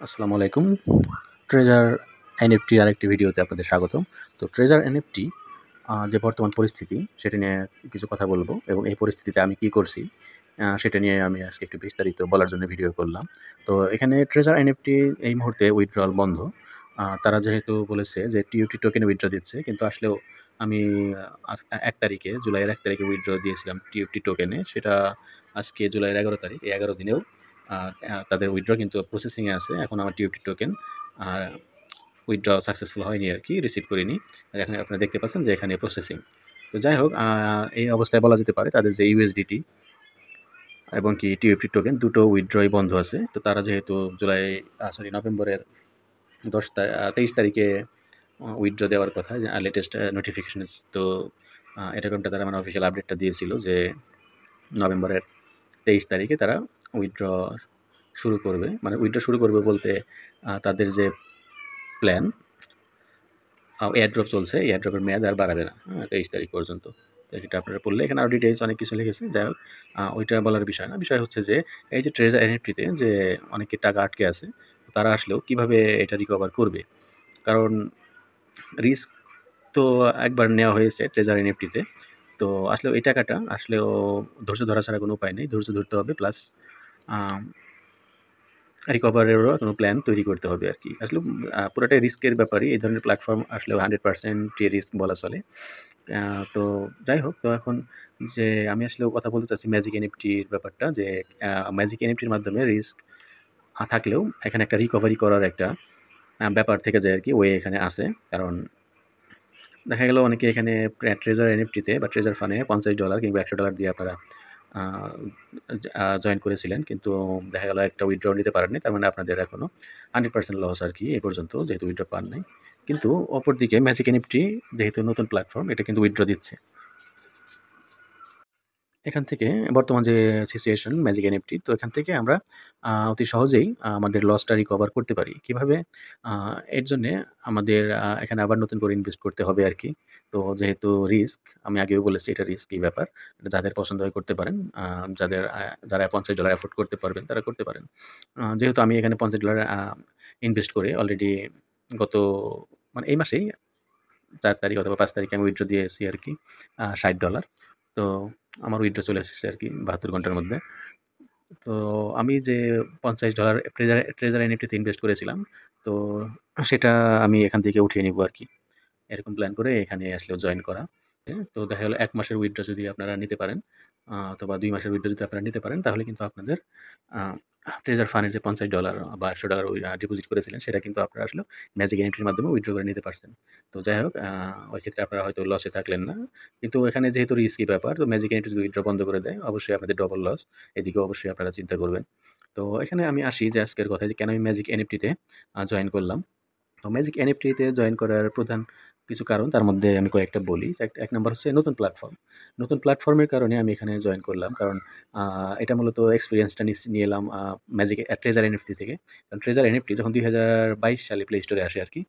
আসসালামু আলাইকুম। Treasure NFT আরেকটি ভিডিওতে আপনাদের স্বাগতম। তো ট্রেজার এনএফটি যে বর্তমান পরিস্থিতি সেটা নিয়ে কিছু কথা বলবো এবং এই পরিস্থিতিতে আমি কি করছি সেটা নিয়ে আমি আজকে একটু বিস্তারিত বলার জন্য ভিডিও করলাম। তো এখানে ট্রেজার এনএফটি এই মুহূর্তে উইথড্রল বন্ধ। তারা যেহেতু বলেছে যে টিইউটি টোকেন উইথড্র দিচ্ছে, কিন্তু আসলেও আমি ১ তারিখে জুলাইয়ের ১ তারিখে উইথড্র দিয়েছিলাম টিইউটি টোকেনে। সেটা আজকে জুলাইয়ের ১১ তারিখ। এই ১১ দিনেও আ আ তাদের উইথড্র কিন্তু প্রসেসিং এ আছে। এখন আমার টিইউটি টোকেন আ উইথড্র সাকসেসফুল হয়নি আরকি, রিসিভ করিনি। এখানে আপনারা দেখতে পাচ্ছেন যে এখানে প্রসেসিং। তো যাই হোক, এই অবস্থায় বলা যেতে পারে তাদের যে ইউএসডিটি এবং কি টিইউটি টোকেন দুটো উইথড্রই বন্ধ আছে। তো তারা যেহেতু নভেম্বরের ২৩ তারিখে উইথড্র দেওয়ার কথা, যে লেটেস্ট নোটিফিকেশন, তো এরকমটা তারা মানে অফিসিয়াল আপডেটটা দিয়েছিল যে নভেম্বরের ২৩ তারিখে তারা উইথড্র শুরু করবে। মানে উইথড্র শুরু করবে বলতে তাদের যে প্ল্যান, এয়ারড্রপ চলছে, এয়ারড্রপের মেয়াদ আর বাড়াবে না ২৩ তারিখ পর্যন্ত। তো এটা আপনারা পড়লে এখানে আরও ডিটেইলস অনেক কিছু লিখেছে। যাই হোক, ওইটা বলার বিষয় না। বিষয় হচ্ছে যে এই যে ট্রেজার এনএফটিতে যে অনেকের টাকা আটকে আছে, তারা আসলেও কিভাবে এটা রিকভার করবে? কারণ রিস্ক তো একবার নেওয়া হয়েছে ট্রেজার এনএফটিতে। তো আসলেও এই টাকাটা আসলেও ধৈর্য ধরা ছাড়া কোনো উপায় নেই। ধৈর্য ধরতে হবে, প্লাস আম রিকভারেরও কোনো প্ল্যান তৈরি করতে হবে আরকি। আসলে পুরাটাই রিস্কের ব্যাপারই। এই ধরনের প্ল্যাটফর্ম আসলেও 100% ই রিস্ক বলা চলে। আ তো যাই হোক, তো এখন যে আমি আসলেও কথা বলতে চাচ্ছি ম্যাজিক এনএফটির ব্যাপারটা, যে ম্যাজিক এনএফটির মাধ্যমে রিস্ক থাকলেও এখানে একটা রিকভারি করার একটা ব্যাপার থেকে যায় আরকি, ওয়ে এখানে আছে। কারণ দেখা গেল অনেকে এখানে ট্রেজার এনএফটিতে বা ট্রেজার ফান্ডে $50 কিংবা $100 দিয়ে আপনারা আ জয়েন করেছিলেন। কিন্তু দেখা গেল একটা উইথড্র নিতে পারেননি। তার মানে আপনাদের এখনো 100% লস আরকি এ পর্যন্ত, যেহেতু উইথড্র পান নাই। কিন্তু অপরদিকে ম্যাজিক এনএফটি যেহেতু নতুন প্ল্যাটফর্ম, এটা কিন্তু উইথড্র দিচ্ছে। এখান থেকে বর্তমান যে সিচুয়েশন ম্যাজিক এনএফটি, তো এখান থেকে আমরা অতি সহজেই আমাদের লসটা রিকভার করতে পারি। কিভাবে? আ এর জন্যে আমাদের এখানে আবার নতুন করে ইনভেস্ট করতে হবে আরকি। তো যেহেতু রিস্ক, আমি আগেও বলেছি এটা রিস্কি ব্যাপার। যাদের পছন্দ হয় করতে পারেন। যারা $50 এফোর্ড করতে পারবেন তারা করতে পারেন। যেহেতু আমি এখানে $50 ইনভেস্ট করে অলরেডি গত মানে এই মাসেই ৪ তারিখ অথবা ৫ তারিখে আমি উইথড্র দিয়েছি আরকি $৬০। তো আমার উইথড্র চলে এসেছে আরকি ৭২ ঘন্টার মধ্যে। তো আমি যে $৫০ ট্রেজার এনএফটিতে ইনভেস্ট করেছিলাম, তো সেটা আমি এখান থেকে উঠিয়ে নিবো আরকি। এরকম প্ল্যান করে এখানে আসলেও জয়েন করা। তো দেখা গেল ১ মাসের উইথড্র যদি আপনারা নিতে পারেন, অথবা ২ মাসের উইথড্র যদি আপনারা নিতে পারেন, তাহলে কিন্তু আপনাদের আ ট্রেজার ফান্ডের যে $৫০ বা $১০০ ডিপোজিট করেছিলেন, সেটা কিন্তু আপনারা আসলেও ম্যাজিক এন্ট্রির মাধ্যমে উইথড্র করে নিতে পারছেন। তো যাই হোক, ওই ক্ষেত্রে আপনারা হয়তো লসে থাকলেন না। কিন্তু এখানে যেহেতু রিস্কি ব্যাপার, তো ম্যাজিক এন্ট্রি যদি উইথড্র বন্ধ করে দেয়, অবশ্যই আপনাদের ডবল লস। এদিকেও অবশ্যই আপনারা চিন্তা করবেন। তো এখানে আমি আসি যে আজকের কথায়, যে কেন আমি ম্যাজিক এনএফটিতে জয়েন করলাম। তো ম্যাজিক এনএফটিতে জয়েন করার প্রধান কিছু কারণ, তার মধ্যে আমি কয়েকটা বলি। এক নাম্বার হচ্ছে নতুন প্ল্যাটফর্ম। নতুন প্ল্যাটফর্মের কারণে আমি এখানে জয়েন করলাম। কারণ এটা মূলত এক্সপেরিয়েন্সটা নিয়ে এলাম ট্রেজার এনএফটি থেকে। কারণ ট্রেজার এনএফটি যখন ২০২২ সালে প্লে স্টোরে আসে আরকি।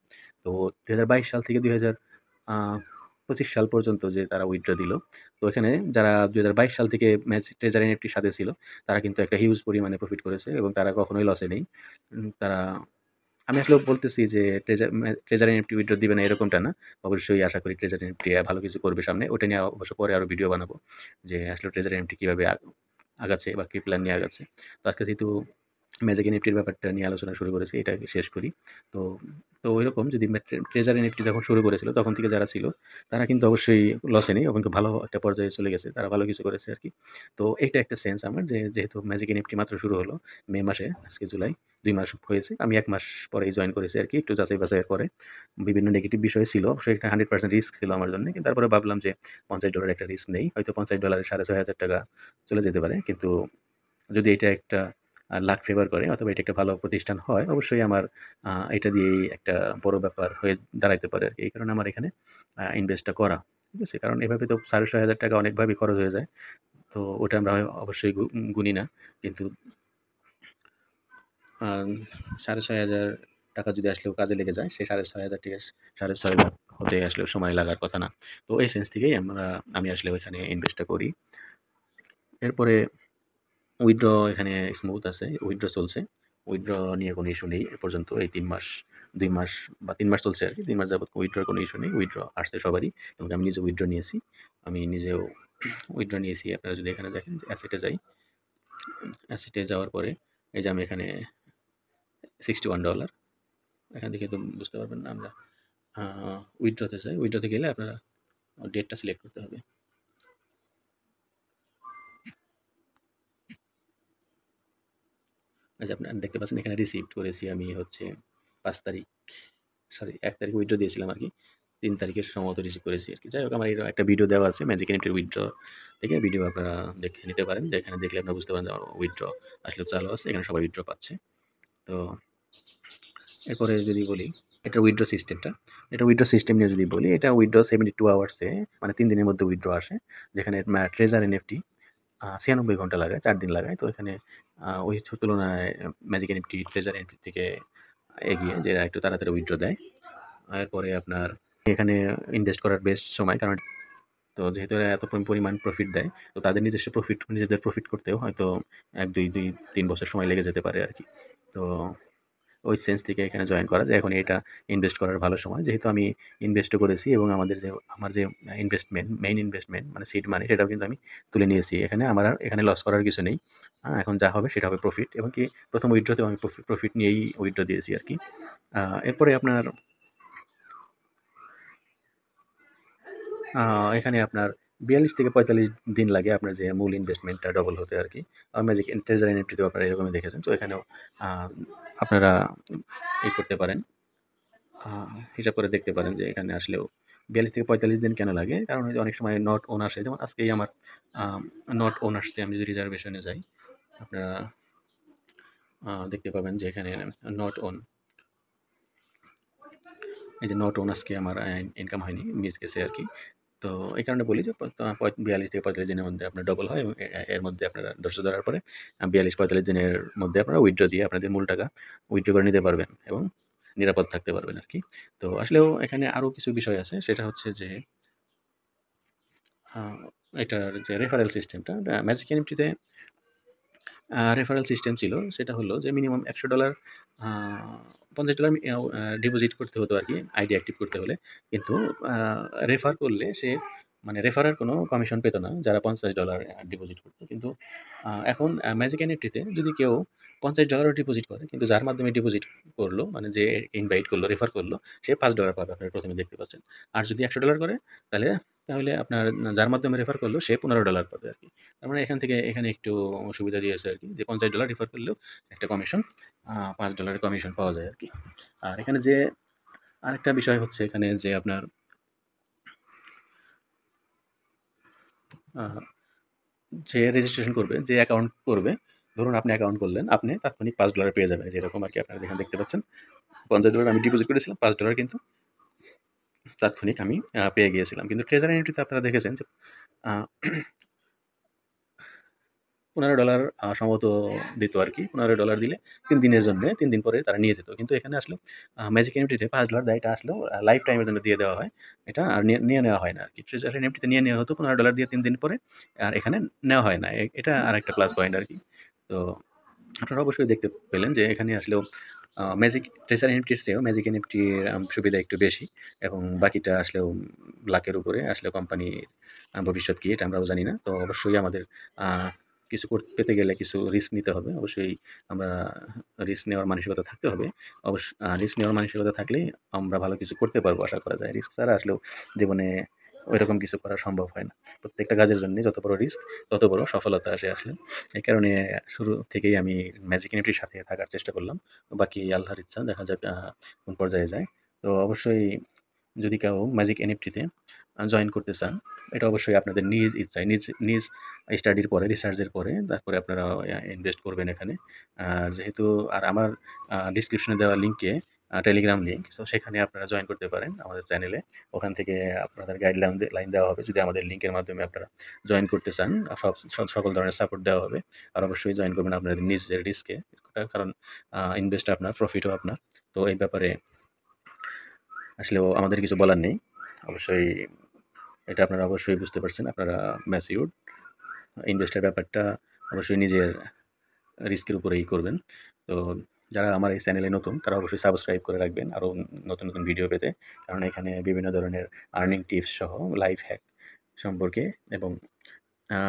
তো ২০২২ সাল থেকে ২০২৫ সাল পর্যন্ত যে তারা উইথড্র দিল। তো এখানে যারা ২০২২ সাল থেকে ট্রেজার এনএফটির সাথে ছিল, তারা কিন্তু একটা হিউজ পরিমাণে প্রফিট করেছে এবং তারা কখনোই লসে নেই। তারা, আমি আসলেও বলতেছি যে ট্রেজার এনএফটি উইথড্র দিবে না এরকমটা না। অবশ্যই আশা করি ট্রেজার এনএফটি ভালো কিছু করবে সামনে। ওটা নিয়ে অবশ্য পরে আরো ভিডিও বানাবো। যে আসলে ট্রেজার এনএফটি কিভাবে আগাচ্ছে বা কি প্ল্যান নিয়ে আগাচ্ছে। তো আজকে যেহেতু ম্যাজিক এনএফটির ব্যাপারটা নিয়ে আলোচনা শুরু করেছি, এটা আগে শেষ করি। তো তো ঐরকম যদি ট্রেজার এনএফটি যখন শুরু করেছিল, তখন থেকে যারা ছিল তারা কিন্তু অবশ্যই লসে নেই এবং ভালো একটা পর্যায়ে চলে গেছে। তারা ভালো কিছু করেছে আরকি। তো এইটা একটা সেন্স আমার, যে যেহেতু ম্যাজিক এনএফটি মাত্র শুরু হলো মে মাসে, আজকে জুলাই। ২ মাস হয়েছে। আমি ১ মাস পরেই জয়েন করেছি আরকি, একটু যাচাই-বাছাইয়ের পরে। বিভিন্ন নেগেটিভ বিষয় ছিল। অবশ্যই এটা 100% রিস্ক ছিল আমার জন্যে। কিন্তু তারপরে ভাবলাম যে $৫০ একটা রিস্ক নেই। হয়তো $৫০ এ ৳৬,৫০০ চলে যেতে পারে। কিন্তু যদি এটা একটা লাক ফেভার করে অথবা এটা একটা ভালো প্রতিষ্ঠান হয়, অবশ্যই আমার এটা দিয়েই একটা বড় ব্যাপার হয়ে দাঁড়াইতে পারে আরকি। এই কারণে আমার এখানে ইনভেস্টটা করা। ঠিক আছে? কারণ এভাবে তো ৳৬,৫০০ অনেকভাবেই খরচ হয়ে যায়। তো ওটা আমরা অবশ্যই গুনি না। কিন্তু আ ৳৬,৫০০ যদি আসলেও কাজে লেগে যায়, সেই ৳৬,৫০০ থেকে ৬,৫০০ হতে আসলেও সময় লাগার কথা না। তো এই সেন্স থেকেই আমি আসলে ওইখানে ইনভেস্টটা করি। এরপরে উইথড্র এখানে স্মুথ আছে, উইথড্র চলছে। উইথড্র নিয়ে কোনো ইস্যু নেই এ পর্যন্ত। এই ৩ মাস, ২ মাস বা ৩ মাস চলছে আরকি। ৩ মাস যাবৎ উইথড্রর কোনো ইস্যু নেই। উইথড্র আসছে সবারই এবং আমি নিজেও উইথড্র নিয়েছি। আমি নিজেও উইথড্র নিয়েছি। আপনারা যদি এখানে দেখেন যে অ্যাসেটে যাই, অ্যাসেটে যাওয়ার পরে এই যে আমি এখানে $61 এখান থেকে তো বুঝতে পারবেন না আমরা উইথড্রতে যাই। উইথড্রতে গেলে আপনারা ডেটটা সিলেক্ট করতে হবে। এই যে আপনারা দেখতে পাচ্ছেন এখানে রিসিভড করেছি আমি হচ্ছে ৫ তারিখ, সরি ১ তারিখে উইথড্র দিয়েছিলাম আরকি। ৩ তারিখে সম্ভবত রিসিভ করেছি আরকি। যাই হোক আমার এর একটা ভিডিও দেওয়া আছে ম্যাজিক এনএফটির উইথড্র থেকে ভিডিও আপনারা দেখে নিতে পারেন। যে এখানে দেখলে আপনারা বুঝতে পারেন যে আমার উইথড্র আসলে চালু আছে। এখানে সবাই উইথড্র পাচ্ছে। তো এরপরে যদি বলি এটার উইথড্র সিস্টেমটা, এটা উইথড্র সিস্টেম নিয়ে যদি বলি, এটা উইথড্র 72 আওয়ার্সে মানে ৩ দিনের মধ্যে উইথড্র আসে। যেখানে ট্রেজার এনএফটি ৯৬ ঘন্টা লাগায়, ৪ দিন লাগায়। তো এখানে ওই তুলনায় ম্যাজিক এনএফটি ট্রেজার এনএফটি থেকে এগিয়ে যে এরা একটু তাড়াতাড়ি উইথড্র দেয়। এরপরে আপনার এখানে ইনভেস্ট করার বেস্ট সময়, কারণ তো যেহেতু এরা এত পরিমাণ প্রফিট দেয়, তো তাদের নিজস্ব নিজেদের প্রফিট করতেও হয়তো ১, ২, ৩ বছর সময় লেগে যেতে পারে আরকি। তো ওই সেন্স থেকে এখানে জয়েন করা যায়। এখন এটা ইনভেস্ট করার ভালো সময়। যেহেতু আমি ইনভেস্টও করেছি এবং আমার যে মেইন ইনভেস্টমেন্ট মানে সিড মানি সেটাও কিন্তু আমি তুলে নিয়েছি। এখানে আমার আর এখানে লস করার কিছু নেই। এখন যা হবে সেটা হবে প্রফিট এবং কি ১ম উইথড্রতেও আমি প্রফিট নিয়েই উইথড্র দিয়েছি আরকি। এরপরে আপনার এখানে আপনার ৪২ থেকে ৪৫ দিন লাগে আপনার যে মূল ইনভেস্টমেন্টটা ডবল হতে আরকি। ম্যাজিক ট্রেজার এনএফটিতেও আপনারা এরকমই দেখেছেন। তো এখানেও আ আপনারা করতে পারেন। আ হিসাব করে দেখতে পারেন যে এখানে আসলেও ৪২ থেকে ৪৫ দিন কেন লাগে? কারণ ওই যে অনেক সময় নট ওন আসে। যেমন আজকেই আমার আ নট ওন আসছে। আমি যদি রিজার্ভেশন এ যাই, আপনারা দেখতে পাবেন যে এখানে নট ওন, এই যে নট ওন আজকে আমার ইনকাম হয়নি, মিস গেছে আরকি। তো এই কারণে বলি যে ৪২ থেকে ৪৫ দিনের মধ্যে আপনার ডবল হয় এবং এর মধ্যে আপনারা ধৈর্য ধরার পরে ৪২-৪৫ দিনের মধ্যে আপনারা উইথড্র দিয়ে আপনাদের মূল টাকা উইথড্র করে নিতে পারবেন এবং নিরাপদ থাকতে পারবেন আরকি। তো আসলেও এখানে আরো কিছু বিষয় আছে। সেটা হচ্ছে যে আ এটার যে রেফারেল সিস্টেমটা ম্যাজিক এনএফটিতে রেফারেল সিস্টেম ছিল। সেটা হলো যে মিনিমাম $১০০ আ $৫০ ডিপোজিট করতে হতো আরকি আইডি অ্যাক্টিভ করতে হলে। কিন্তু আ রেফার করলে সে মানে রেফারার কোনো কমিশন পেত না যারা $৫০ ডিপোজিট করত। কিন্তু এখন ম্যাজিক এনএফটিতে যদি কেউ $৫০ ও ডিপোজিট করে কিন্তু যার মাধ্যমে ডিপোজিট করলো মানে যে ইনভাইট করলো, রেফার করলো সে $৫ পাবে আপনারা ১ম এ দেখতে পাচ্ছেন। আর যদি $১০০ করে তাহলে তাহলে আপনার যার মাধ্যমে রেফার করলো সে $১৫ পাবে আরকি। তার মানে এখান থেকে এখানে একটু সুবিধা দিয়েছে আরকি যে $৫০ রেফার করলেও একটা কমিশন $৫ এর কমিশন পাওয়া যায় আরকি। আর এখানে যে আরেকটা বিষয় হচ্ছে এখানে যে আপনার আ যে রেজিস্ট্রেশন করবে, যে অ্যাকাউন্ট করবে, ধরুন আপনি অ্যাকাউন্ট করলেন, আপনি তাৎক্ষণিক $৫ পেয়ে যাবেন। যেরকম আরকি আপনারা যেখানে দেখতে পাচ্ছেন $৫০ আমি ডিপোজিট করেছিলাম, $৫ কিন্তু তাৎক্ষণিক আমি পেয়ে গিয়েছিলাম। কিন্তু ট্রেজারি এন্ট্রিতে আপনারা দেখেছেন যে আ $১৫ সম্ভবত দিত আরকি। $১৫ দিলে ৩ দিনের জন্যে, ৩ দিন পরে তারা নিয়ে যেত। কিন্তু এখানে আসলেও ম্যাজিক এনএফটিতে $৫ দেয়, এটা আসলেও লাইফ টাইম এর জন্য দিয়ে দেওয়া হয়। এটা আর নিয়ে নেওয়া হয় না আরকি। ট্রেজারি এনএফটিতে নিয়ে নেওয়া হতো $১৫ দিয়ে ৩ দিন পরে। আর এখানে নেওয়া হয় না। এটা আরেকটা প্লাস পয়েন্ট আরকি। তো আপনারা অবশ্যই দেখতে পেলেন যে এখানে আসলেও ম্যাজিক ট্রেজার এনএফটির চেয়েও ম্যাজিক এনএফটির সুবিধা একটু বেশি এবং বাকিটা আসলেও লাকের উপরে। আসলে কোম্পানির ভবিষ্যৎ কি এটা আমরাও জানি না। তো অবশ্যই আমাদের আ কিছু পেতে গেলে কিছু রিস্ক নিতে হবে। অবশ্যই আমরা রিস্ক নেওয়ার মানসিকতা থাকতে হবে। রিস্ক নেওয়ার মানসিকতা থাকলেই আমরা ভালো কিছু করতে পারবো আশা করা যায়। রিস্ক ছাড়া আসলেও জীবনে ওইরকম কিছু করা সম্ভব হয় না। প্রত্যেকটা কাজের জন্যে যত বড় রিস্ক তত বড় সফলতা আসে আসলে। এই কারণে শুরু থেকেই আমি ম্যাজিক এনএফটির সাথে থাকার চেষ্টা করলাম। বাকি আল্লাহর ইচ্ছা দেখা যাক কোন পর্যায়ে যায়। তো অবশ্যই যদি কেউ ম্যাজিক এনএফটিতে জয়েন করতে চান, এটা অবশ্যই আপনাদের নিজ ইচ্ছায় নিজ স্টাডির পরে রিসার্চের পরে তারপরে আপনারা ইনভেস্ট করবেন এখানে। যেহেতু আর আমার ডেসক্রিপশনে দেওয়া লিংকে টেলিগ্রাম লিংক। তো সেখানে আপনারা জয়েন করতে পারেন আমাদের চ্যানেলে। ওখান থেকে আপনাদের লাইন দেওয়া হবে যদি আমাদের লিংকের মাধ্যমে আপনারা জয়েন করতে চান। সকল ধরনের সাপোর্ট দেওয়া হবে। আর অবশ্যই জয়েন করবেন আপনাদের নিজের রিস্কে। কারণ ইনভেস্ট আপনার, প্রফিটও আপনার। তো এই ব্যাপারে আসলেও আমাদের কিছু বলার নেই। অবশ্যই এটা আপনারা অবশ্যই বুঝতে পারছেন। আপনারা ম্যাচিউরড ইনভেস্টের ব্যাপারটা অবশ্যই নিজের রিস্কের উপরেই করবেন। তো যারা আমার এই চ্যানেলে নতুন তারা অবশ্যই সাবস্ক্রাইব করে রাখবেন আরও নতুন নতুন ভিডিও পেতে। কারণ এখানে বিভিন্ন ধরনের আর্নিং টিপস সহ লাইফ হ্যাক সম্পর্কে এবং আ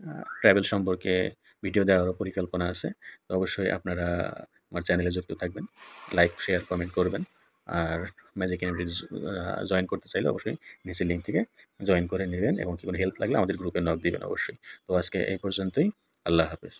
আ ট্রাভেল সম্পর্কে ভিডিও দেওয়ারও পরিকল্পনা আছে। তো অবশ্যই আপনারা আমার চ্যানেলে যুক্ত থাকবেন। লাইক, শেয়ার, কমেন্ট করবেন। আর ম্যাজিক এনএফটি জয়েন করতে চাইলে অবশ্যই নিচের লিঙ্ক থেকে জয়েন করে নিবেন এবং কি কোনো হেল্প লাগলে আমাদের গ্রুপে নক দিবেন অবশ্যই। তো আজকে এই পর্যন্তই। আল্লাহ হাফেজ।